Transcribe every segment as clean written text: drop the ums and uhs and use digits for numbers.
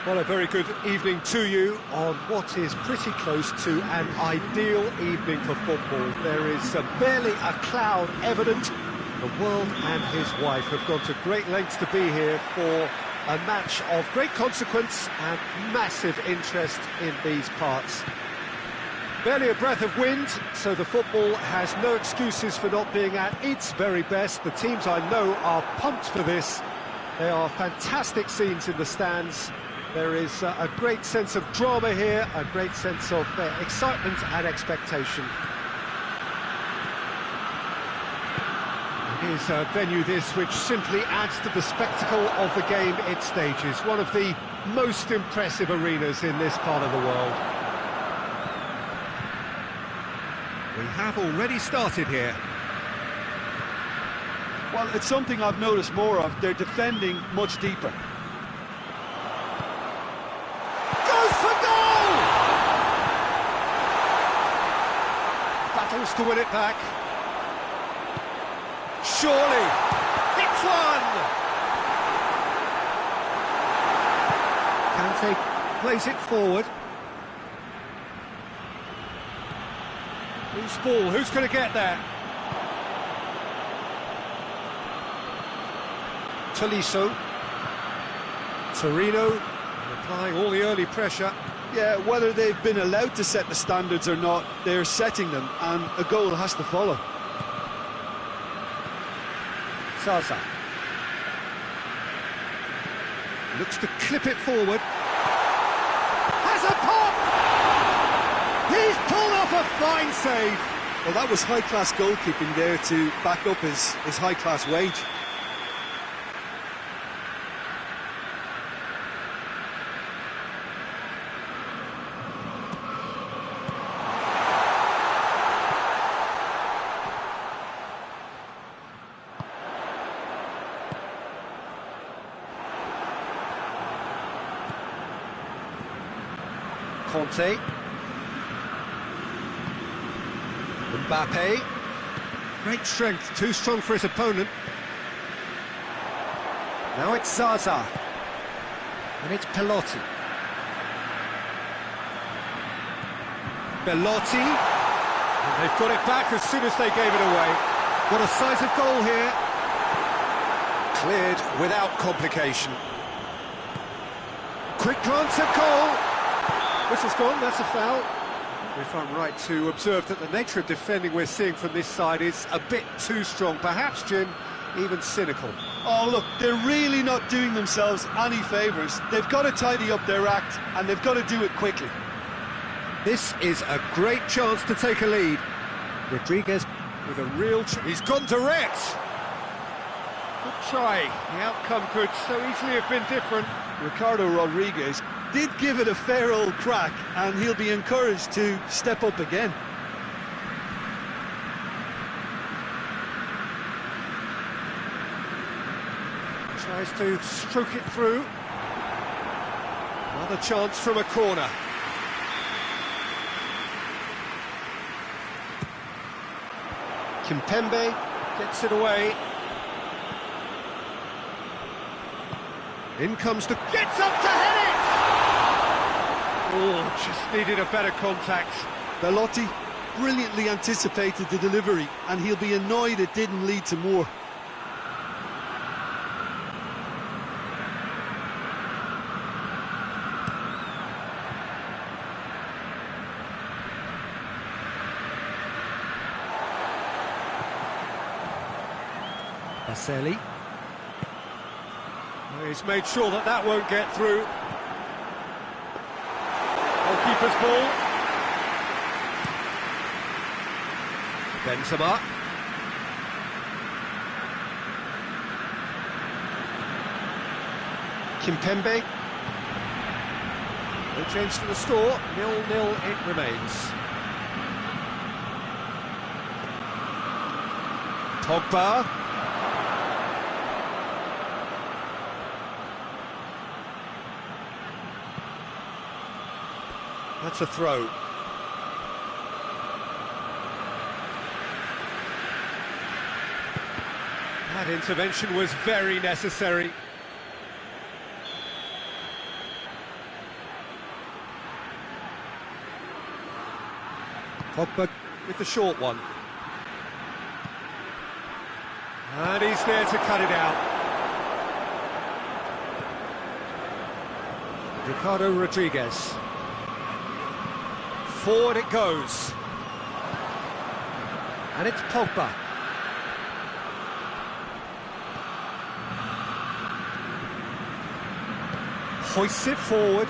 Well, a very good evening to you on what is pretty close to an ideal evening for football. There is barely a cloud evident. The world and his wife have gone to great lengths to be here for a match of great consequence and massive interest in these parts. Barely a breath of wind, so the football has no excuses for not being at its very best. The teams I know are pumped for this. There are fantastic scenes in the stands. There is a great sense of drama here, a great sense of excitement and expectation. It is a venue this which simply adds to the spectacle of the game it stages. One of the most impressive arenas in this part of the world. We have already started here. Well, it's something I've noticed more of. They're defending much deeper. Battles to win it back. Surely, hits one! Kante plays it forward. Loose ball, who's going to get there? Tolisso. Torino, applying all the early pressure. Yeah, whether they've been allowed to set the standards or not, they're setting them, and a goal has to follow. Zaza. Looks to clip it forward. Has a pop! He's pulled off a fine save! Well, that was high-class goalkeeping there to back up his high-class wage. Conte. Mbappe. Great strength, too strong for his opponent. Now it's Zaza. And it's Pelotti. Belotti. And they've got it back as soon as they gave it away. What a size of goal here. Cleared without complication. Quick glance at goal. Whistle's gone, that's a foul. If I'm right to observe that the nature of defending we're seeing from this side is a bit too strong, perhaps, Jim, even cynical. Oh, look, they're really not doing themselves any favours. They've got to tidy up their act, and they've got to do it quickly. This is a great chance to take a lead. Rodriguez with a real... He's gone direct! Good try. The outcome could so easily have been different. Ricardo Rodriguez did give it a fair old crack, and he'll be encouraged to step up again. Tries to stroke it through. Another chance from a corner. Kimpembe gets it away. In comes the... Gets up to head it! Oh, just needed a better contact. Belotti brilliantly anticipated the delivery, and he'll be annoyed it didn't lead to more. Baselli. He's made sure that that won't get through. Goalkeeper's ball. Benzema. Kimpembe. No change to the score. 0-0 it remains. Pogba. That's a throw. That intervention was very necessary. Pogba with the short one. And he's there to cut it out. Ricardo Rodriguez. Forward it goes. And it's Pogba. Hoists it forward.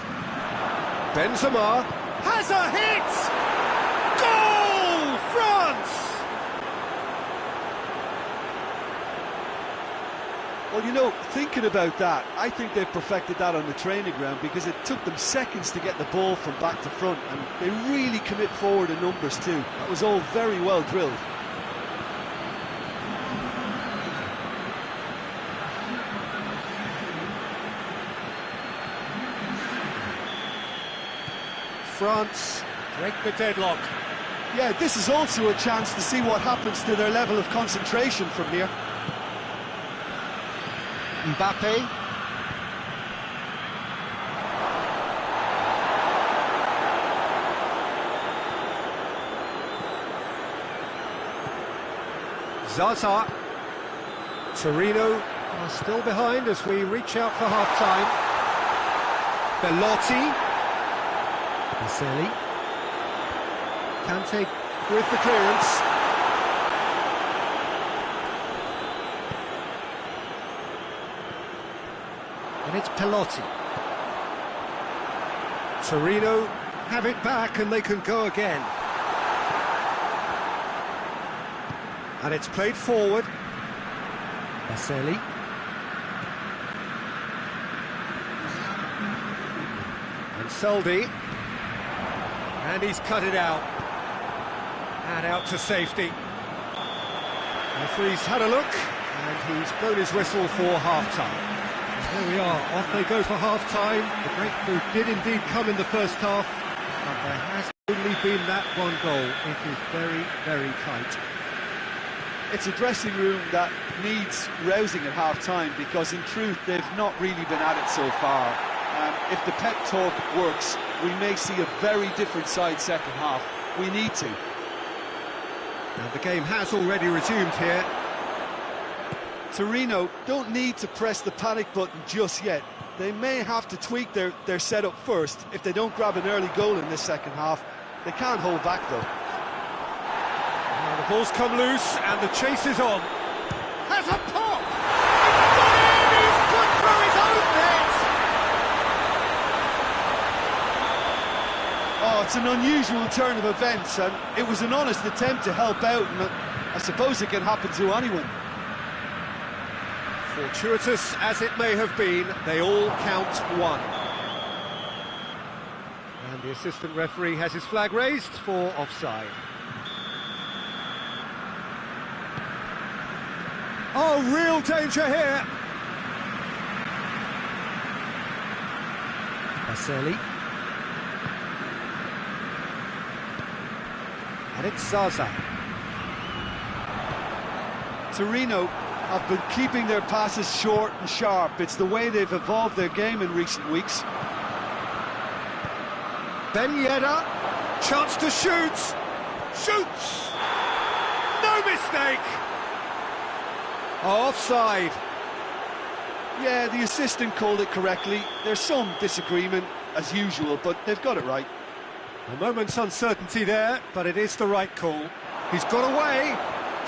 Benzema has a hit! Goal! France! Well, you know, thinking about that, I think they've perfected that on the training ground because it took them seconds to get the ball from back to front, and they really commit forward in numbers too. That was all very well drilled. France break the deadlock. Yeah, this is also a chance to see what happens to their level of concentration from here. Mbappe. Zaza. Torino are still behind as we reach out for half-time. Belotti. Baselli. Kante with the clearance. And it's Pelotti. Torino have it back and they can go again. And it's played forward. Baselli. And Soldi. And he's cut it out. And out to safety. The referee's had a look, and he's blown his whistle for half-time. There we are, off they go for half-time. The breakthrough did indeed come in the first half, but there has only been that one goal. It is very, very tight. It's a dressing room that needs rousing at half-time because in truth they've not really been at it so far. If the pep talk works, we may see a very different side second half. We need to. And the game has already resumed here. Torino don't need to press the panic button just yet. They may have to tweak their setup first if they don't grab an early goal in this second half. They can't hold back though. Now the ball's come loose and the chase is on. Has a pop! It's gone in! He's put through his own net! Oh, it's an unusual turn of events, and it was an honest attempt to help out, and I suppose it can happen to anyone. Fortuitous as it may have been, they all count one. And the assistant referee has his flag raised for offside. Oh, real danger here! Baselli. And it's Zaza. Torino have been keeping their passes short and sharp. It's the way they've evolved their game in recent weeks. Ben Yedder, chance to shoot. Shoots! No mistake! Offside. Yeah, the assistant called it correctly. There's some disagreement, as usual, but they've got it right. A moment's uncertainty there, but it is the right call. He's got away.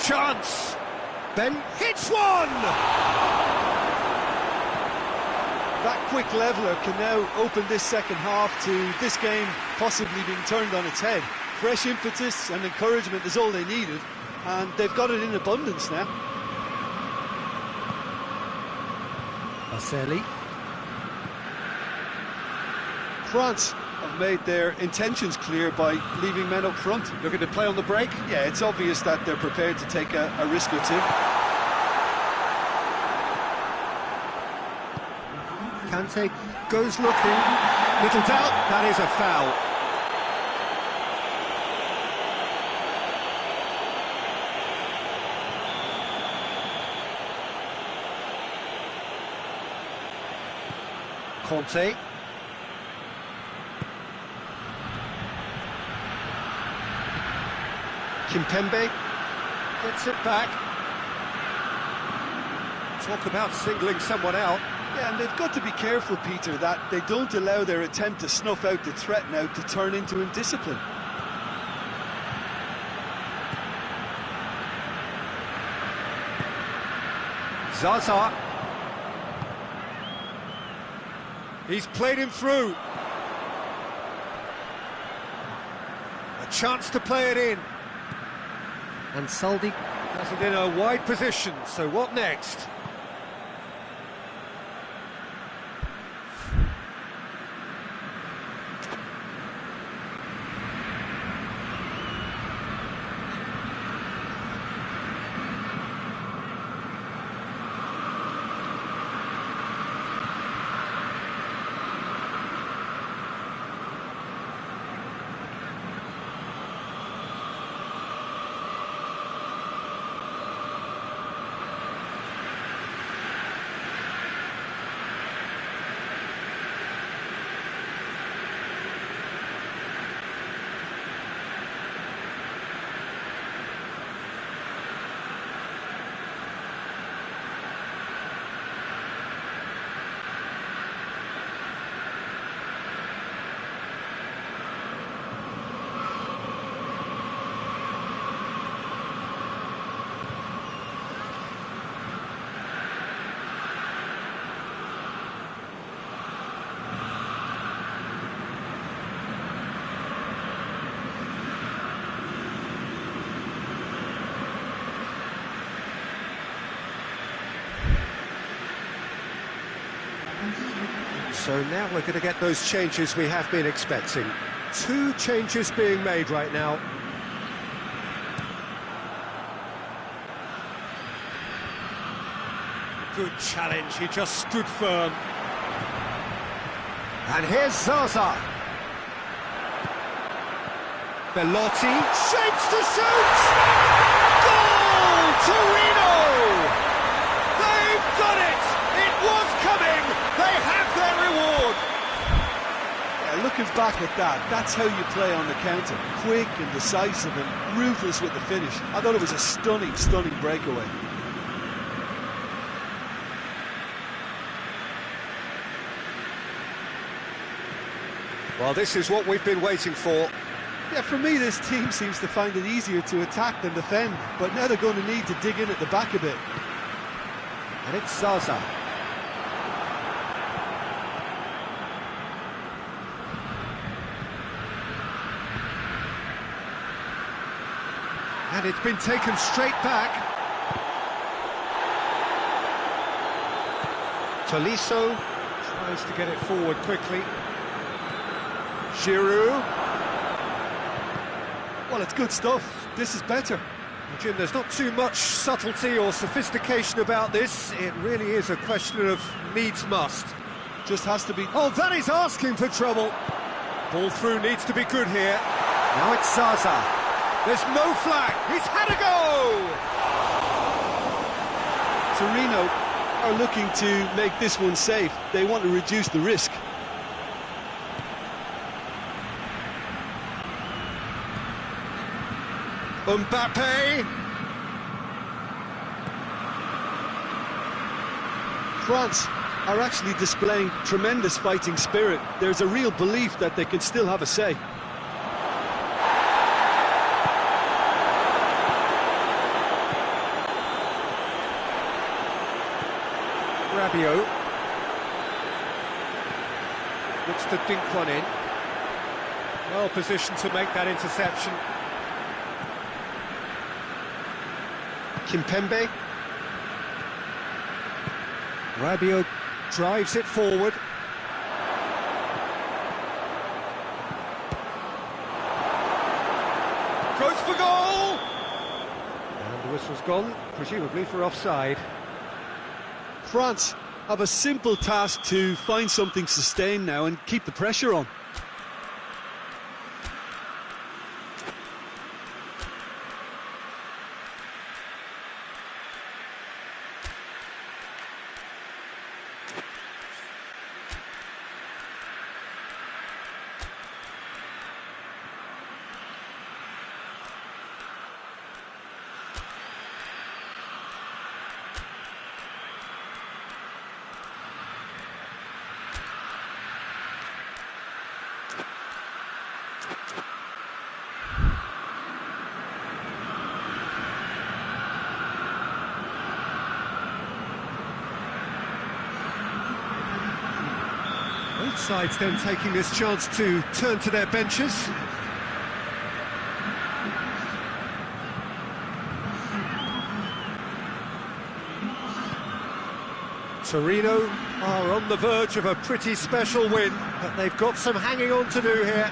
Chance. Ben hits one! That quick leveller can now open this second half to this game possibly being turned on its head. Fresh impetus and encouragement is all they needed, and they've got it in abundance now. Baselli. France have made their intentions clear by leaving men up front. Looking to play on the break? Yeah, it's obvious that they're prepared to take a risk or two. Kante goes looking. Little doubt, that is a foul. Conte. Kimpembe gets it back. Talk about singling someone out. Yeah, and they've got to be careful, Peter, that they don't allow their attempt to snuff out the threat now to turn into indiscipline. Zaza. He's played him through. A chance to play it in. And Saldi does it in a wide position, so what next? So now we're going to get those changes we have been expecting. 2 changes being made right now. Good challenge, he just stood firm. And here's Zaza. Belotti shapes to shoot! Goal! Torino! They've done it! It was coming! They have their reward! Yeah, looking back at that, that's how you play on the counter. Quick and decisive and ruthless with the finish. I thought it was a stunning, stunning breakaway. Well, this is what we've been waiting for. Yeah, for me, this team seems to find it easier to attack than defend, but now they're going to need to dig in at the back a bit. And it's Zaza. And it's been taken straight back. Tolisso tries to get it forward quickly. Giroud. Well, it's good stuff. This is better. Jim, there's not too much subtlety or sophistication about this. It really is a question of needs must. Just has to be... Oh, that is asking for trouble. Ball through needs to be good here. Now it's Zaza. There's no flag. He's had a go! Torino are looking to make this one safe. They want to reduce the risk. Mbappe. France are actually displaying tremendous fighting spirit. There's a real belief that they can still have a say. Rabiot looks to dink one in. Well positioned to make that interception. Kimpembe. Rabiot drives it forward. Goes for goal! And the whistle's gone, presumably for offside. France have a simple task to find something sustained now and keep the pressure on. Both sides then taking this chance to turn to their benches. Torino are on the verge of a pretty special win, but they've got some hanging on to do here.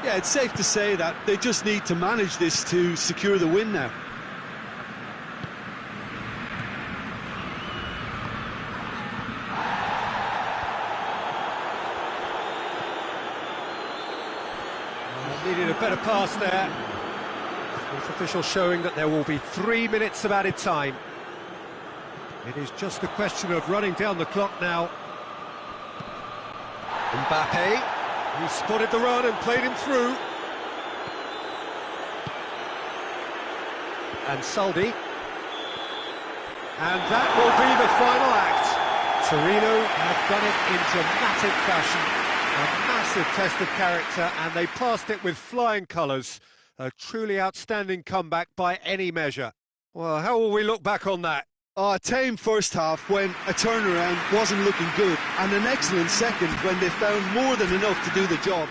Yeah, it's safe to say that they just need to manage this to secure the win now. Needed a better pass there. Fourth official showing that there will be 3 minutes of added time. It is just a question of running down the clock now. Mbappe, he spotted the run and played him through. And Saldi. And that will be the final act. Torino have done it in dramatic fashion. A massive test of character, and they passed it with flying colours. A truly outstanding comeback by any measure. Well, how will we look back on that? A tame first half when a turnaround wasn't looking good, and an excellent second when they found more than enough to do the job.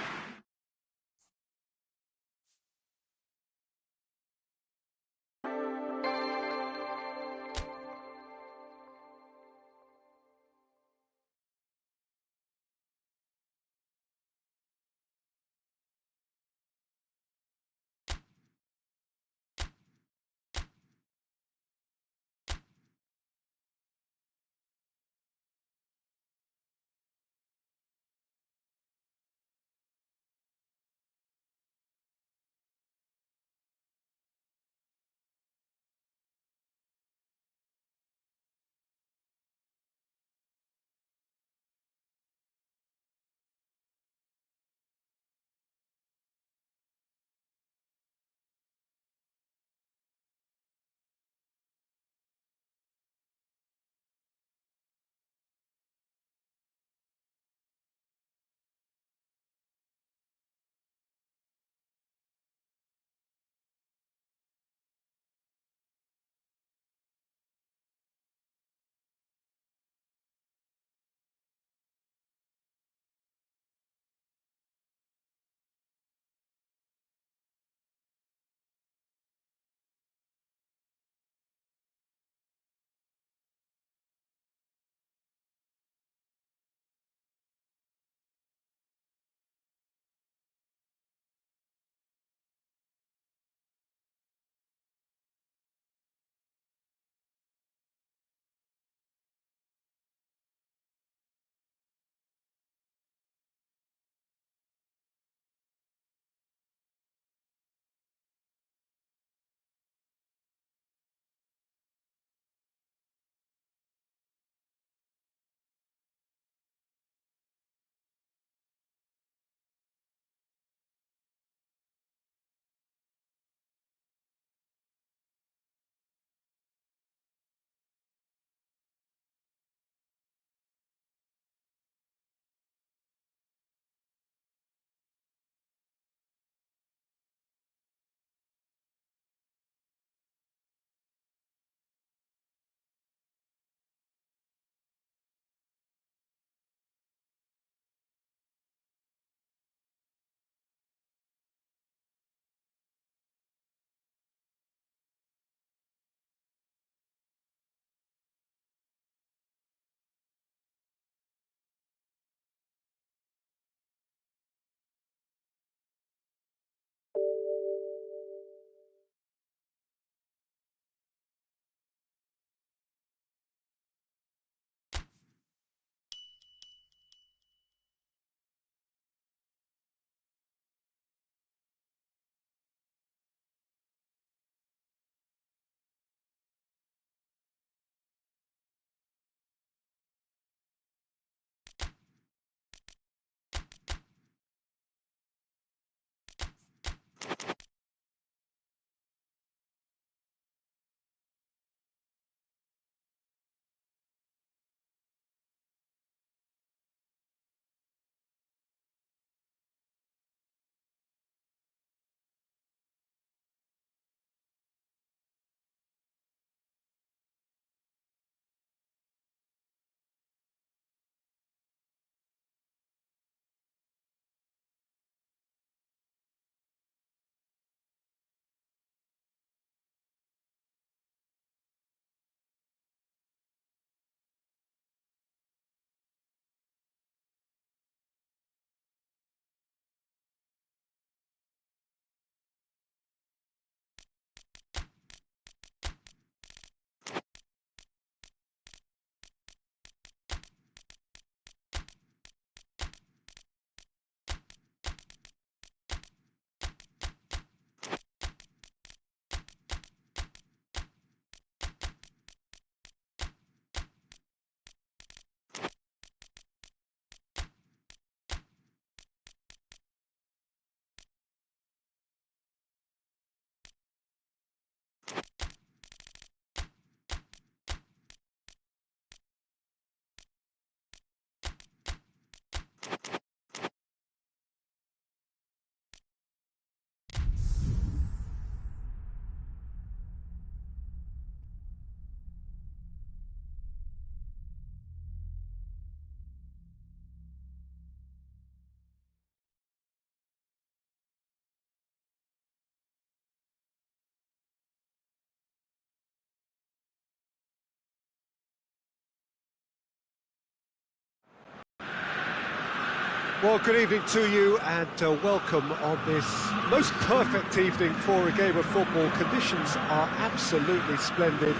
Well, good evening to you and welcome on this most perfect evening for a game of football. Conditions are absolutely splendid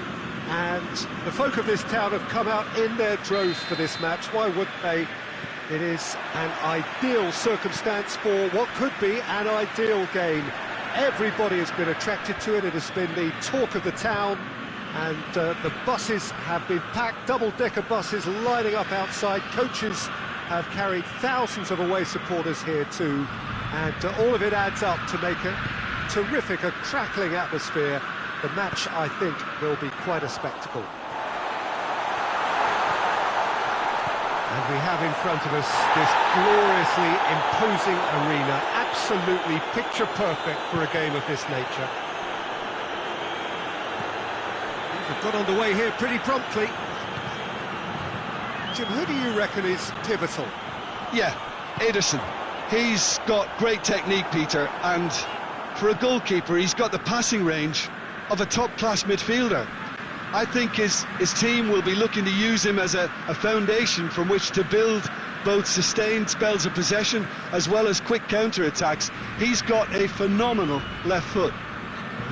and the folk of this town have come out in their droves for this match. Why wouldn't they? It is an ideal circumstance for what could be an ideal game. Everybody has been attracted to it. It has been the talk of the town and the buses have been packed, double-decker buses lining up outside. Coaches have carried thousands of away supporters here too, and all of it adds up to make a terrific, a crackling atmosphere. The match, I think, will be quite a spectacle. And we have in front of us this gloriously imposing arena, absolutely picture perfect for a game of this nature. We've got underway here pretty promptly. Jim, who do you reckon is pivotal? Yeah, Ederson. He's got great technique, Peter, and for a goalkeeper, he's got the passing range of a top-class midfielder. I think his team will be looking to use him as a foundation from which to build both sustained spells of possession as well as quick counter-attacks. He's got a phenomenal left foot.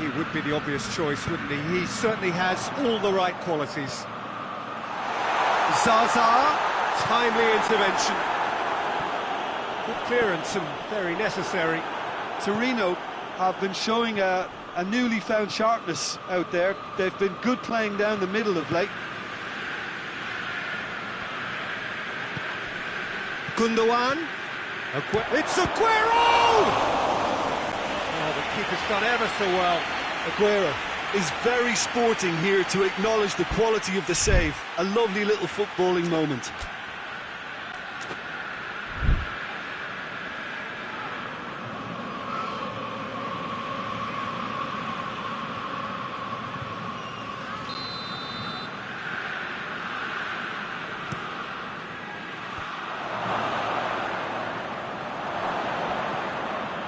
He would be the obvious choice, wouldn't he? He certainly has all the right qualities. Zaza, timely intervention. Good clearance and very necessary. Torino have been showing a newly found sharpness out there. They've been good playing down the middle of late. Gundogan. It's Aguero! Oh, the keeper's done ever so well. Aguero is very sporting here to acknowledge the quality of the save. A lovely little footballing moment.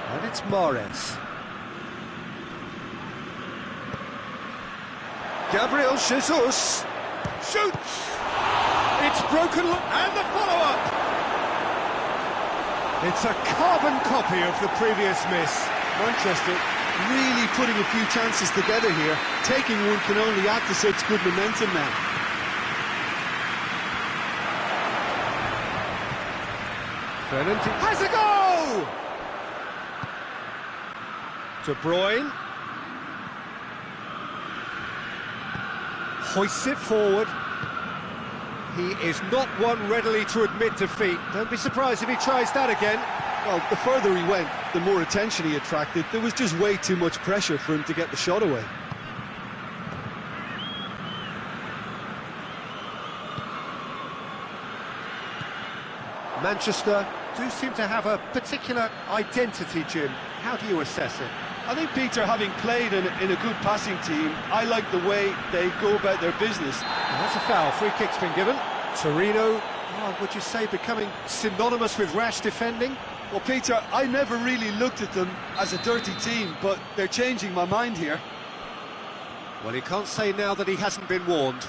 And it's Mahrez. Gabriel Jesus shoots! It's broken, and the follow-up! It's a carbon copy of the previous miss. Manchester really putting a few chances together here. Taking one can only add to such good momentum now. Fernandes has a goal! De Bruyne. Hoists it forward. He is not one readily to admit defeat. Don't be surprised if he tries that again. Well, the further he went, the more attention he attracted. There was just way too much pressure for him to get the shot away. Manchester do seem to have a particular identity, Jim. How do you assess it? I think, Peter, having played in a good passing team, I like the way they go about their business. And that's a foul. Free kick's been given. Torino, would you say, becoming synonymous with rash defending? Well, Peter, I never really looked at them as a dirty team, but they're changing my mind here. Well, he can't say now that he hasn't been warned.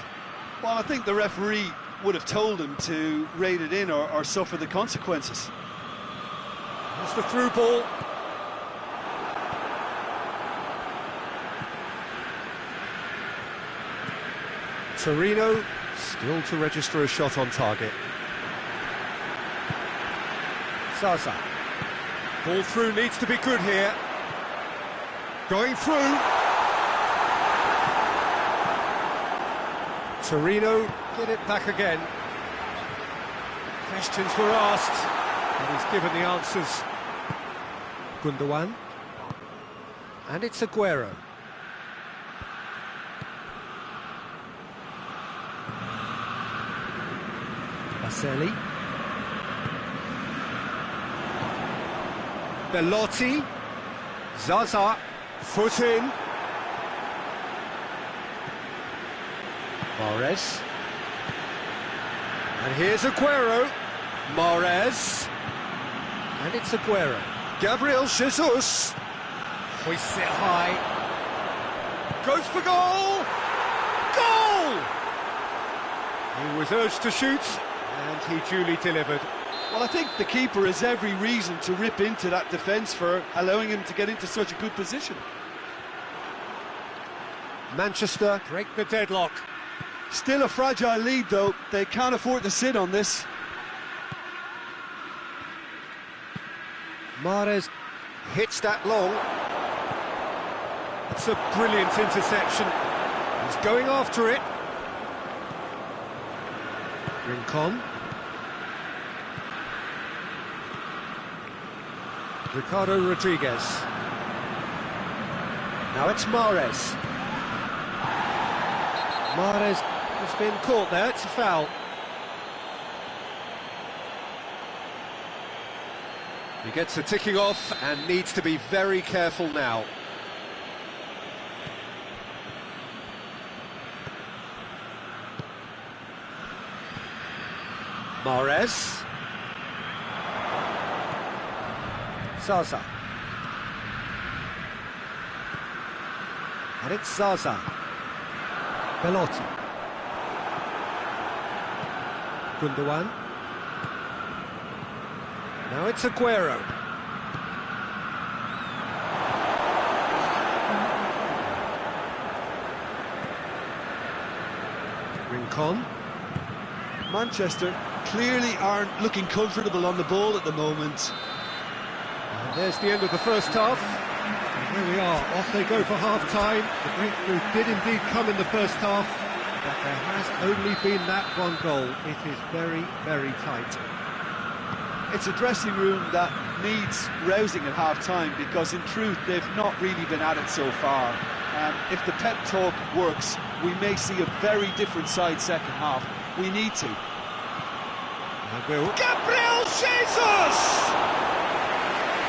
Well, I think the referee would have told him to rein it in or suffer the consequences. That's the through ball. Torino still to register a shot on target. Zaza. Ball through needs to be good here. Going through. Torino get it back again. Questions were asked, and he's given the answers. Gundogan. And it's Aguero. Baselli. Belotti. Zaza. Foot in. Mahrez. And here's Aguero. Mahrez. And it's Aguero. Gabriel Jesus. Hoists it high. Goes for goal! Goal! He was urged to shoot, and he duly delivered. Well, I think the keeper has every reason to rip into that defence for allowing him to get into such a good position. Manchester break the deadlock. Still a fragile lead, though. They can't afford to sit on this. Mahrez hits that long. It's a brilliant interception. He's going after it. Rincon. Ricardo Rodriguez. Now it's Mahrez. Mahrez has been caught there, it's a foul. He gets a ticking off and needs to be very careful now. Mahrez. Zaza. And it's Zaza. Belotti. Gundogan. Now it's Aguero. Rincon. Manchester clearly aren't looking comfortable on the ball at the moment. And there's the end of the first half. And here we are, off they go for half-time. The breakthrough did indeed come in the first half, but there has only been that one goal. It is very, very tight. It's a dressing room that needs rousing at half-time because, in truth, they've not really been at it so far. If the pep talk works, we may see a very different side second half. We need to. Gabriel Jesus!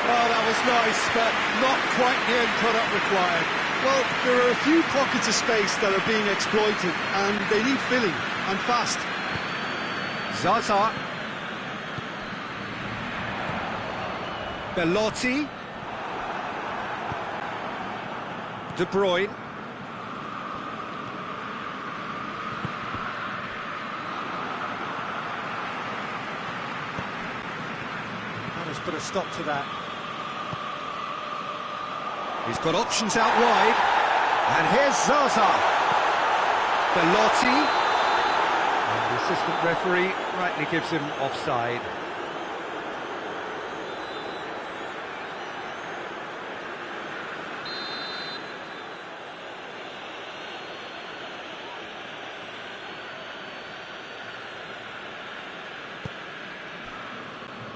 Oh, that was nice, but not quite the end product required. Well, there are a few pockets of space that are being exploited, and they need filling, and fast. Zaza. Belotti. De Bruyne. Let's put a stop to that. He's got options out wide. And here's Zaza. Belotti. And the assistant referee rightly gives him offside.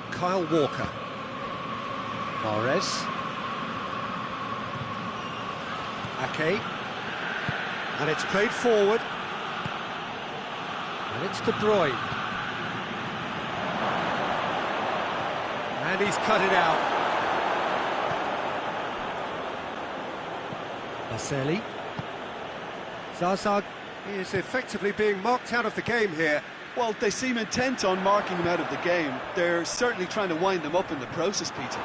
Kyle Walker. Mahrez. Ake. And it's played forward. And it's De Bruyne. And he's cut it out. Marcelli. Zaza is effectively being marked out of the game here. Well, they seem intent on marking him out of the game. They're certainly trying to wind them up in the process, Peter.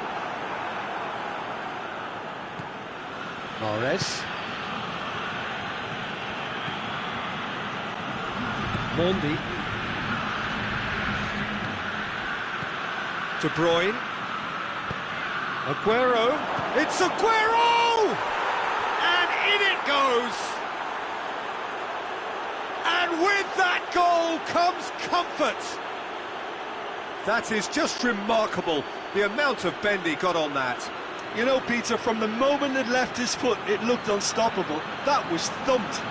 Mahrez. Mondi. De Bruyne. Aguero. It's Aguero! And in it goes! And with that goal comes comfort. That is just remarkable, the amount of bend he got on that. You know, Peter, from the moment it left his foot, it looked unstoppable. That was thumped.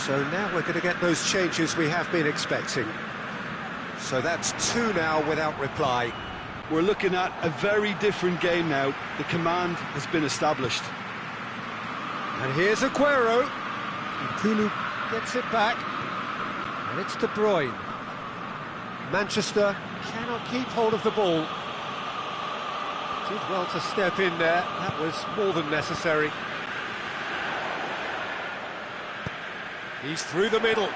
So now we're going to get those changes we have been expecting. So that's 2 now without reply. We're looking at a very different game now. The command has been established. And here's Aguero. Kulu gets it back. And it's De Bruyne. Manchester cannot keep hold of the ball. Did well to step in there. That was more than necessary. He's through the middle.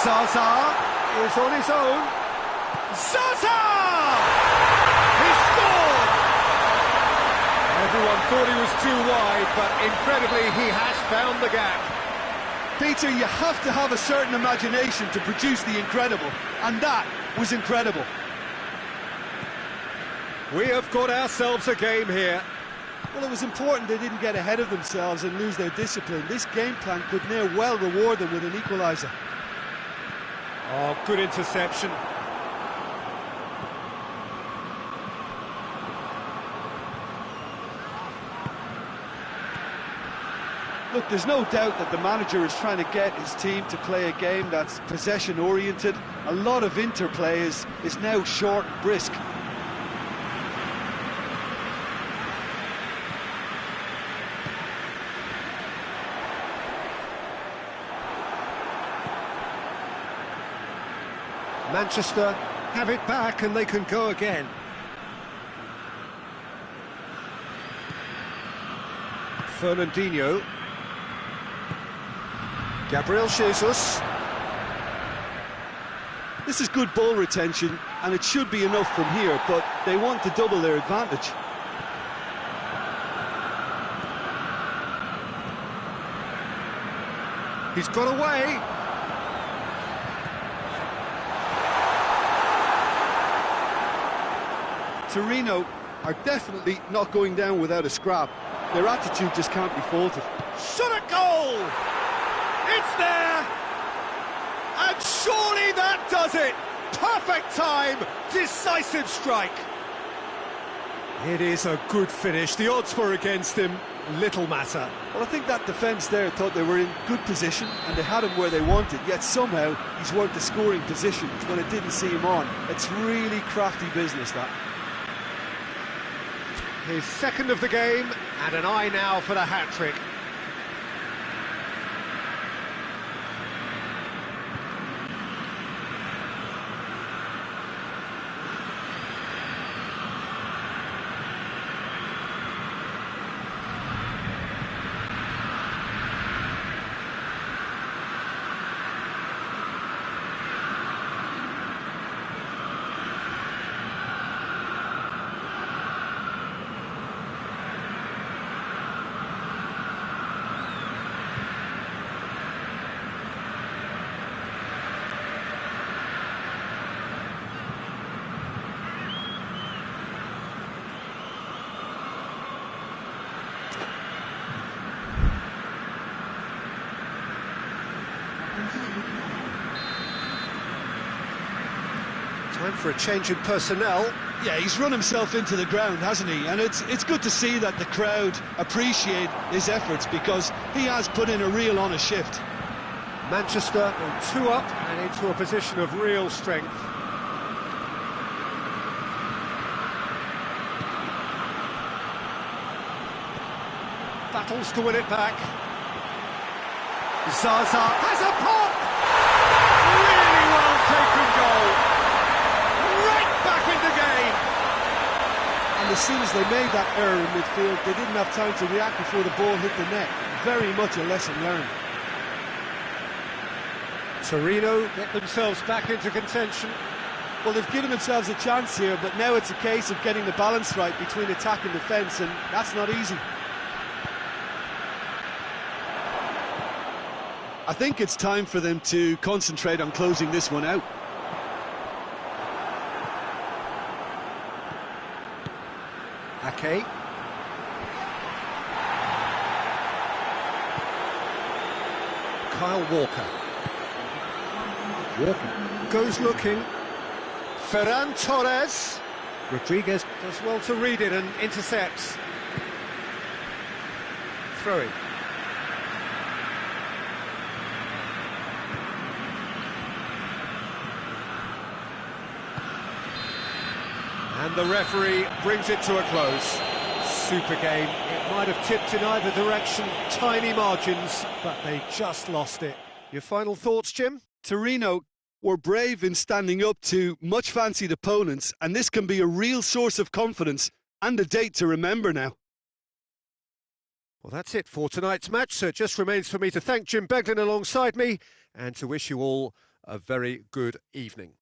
Zaza is on his own. Zaza! He scored! Everyone thought he was too wide, but incredibly he has found the gap. Peter, you have to have a certain imagination to produce the incredible, and that was incredible. We have got ourselves a game here. Well, it was important they didn't get ahead of themselves and lose their discipline. This game plan could now well reward them with an equaliser. Oh, good interception. Look, there's no doubt that the manager is trying to get his team to play a game that's possession-oriented. A lot of interplay is now short and brisk. Manchester have it back and they can go again. Fernandinho. Gabriel Jesus. This is good ball retention, and it should be enough from here, but they want to double their advantage. He's got away. Torino are definitely not going down without a scrap. Their attitude just can't be faulted. Shot at goal! It's there! And surely that does it! Perfect time! Decisive strike! It is a good finish. The odds were against him. Little matter. Well, I think that defence there thought they were in good position and they had him where they wanted, yet somehow he's worked the scoring positions when it didn't see him on. It's really crafty business, that. His second of the game, and an eye now for the hat-trick. Time for a change in personnel. Yeah, he's run himself into the ground, hasn't he? And it's good to see that the crowd appreciate his efforts, because he has put in a real honest shift. Manchester 2 up and into a position of real strength. Battles to win it back. Zaza has a pop! Really well taken goal. Right back in the game. And as soon as they made that error in midfield, they didn't have time to react before the ball hit the net. Very much a lesson learned. Torino get themselves back into contention. Well, they've given themselves a chance here, but now it's a case of getting the balance right between attack and defence, and that's not easy. I think it's time for them to concentrate on closing this one out. Ake. Kyle Walker. Walker goes looking. Ferran Torres. Rodriguez does well to read it and intercepts. Throwing. And the referee brings it to a close. Super game. It might have tipped in either direction, tiny margins, but they just lost it. Your final thoughts, Jim? Torino were brave in standing up to much-fancied opponents, and this can be a real source of confidence and a date to remember now. Well, that's it for tonight's match, so it just remains for me to thank Jim Beglin alongside me and to wish you all a very good evening.